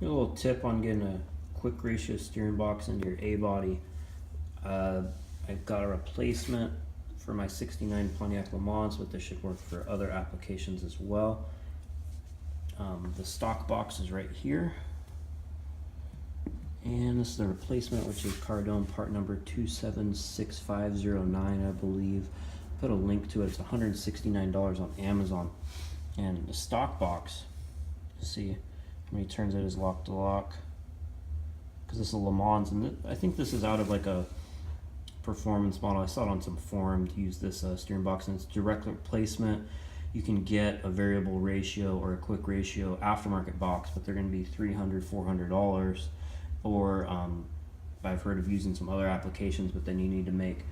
A little tip on getting a quick ratio steering box into your A body. I've got a replacement for my 69 Pontiac Le Mans, but this should work for other applications as well. The stock box is right here. And this is the replacement, which is Cardone part number 276509, I believe. Put a link to it. It's $169 on Amazon. And the stock box, see how many turns it is lock to lock, because this is a Le Mans, and I think this is out of like a performance model. I saw it on some forum to use this steering box, and it's direct replacement. You can get a variable ratio or a quick ratio aftermarket box, but they're going to be $300, $400. Or I've heard of using some other applications, but then you need to make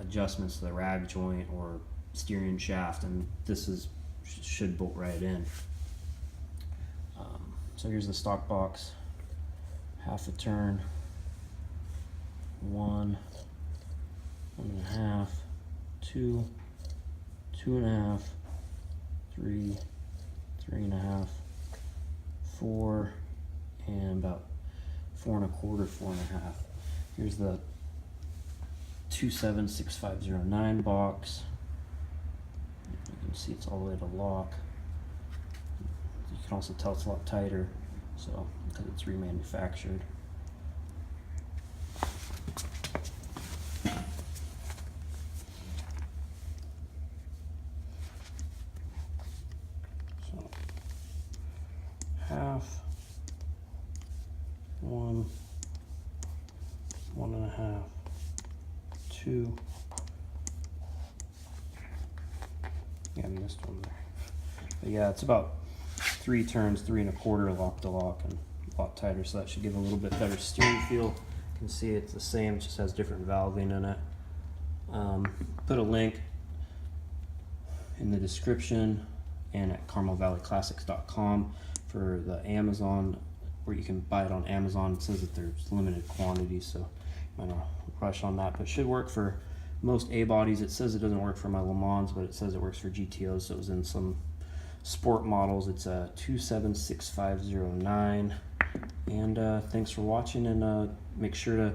adjustments to the rag joint or steering shaft, and this should bolt right in. So here's the stock box. Half a turn, 1, 1.5, 2, 2.5, 3, 3.5, 4, and about 4 1/4, 4.5. Here's the 276509 box. You can see it's all the way to lock. You can also tell it's a lot tighter, so because it's remanufactured. So half, 1, 1.5, 2. Yeah, I missed one there. But yeah, it's about 3 turns, 3 1/4 lock to lock, and a lot tighter, so that should give a little bit better steering feel. You can see it's the same, it just has different valving in it. Put a link in the description and at CarmelValleyClassics.com for the Amazon, where you can buy it on Amazon. It says that there's limited quantities, so I'm gonna rush on that, but it should work for most A bodies. It says it doesn't work for my Le Mans, but it says it works for GTOs, so it was in some sport models. It's a 276509. And thanks for watching, and make sure to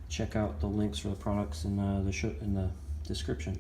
check out the links for the products in the description.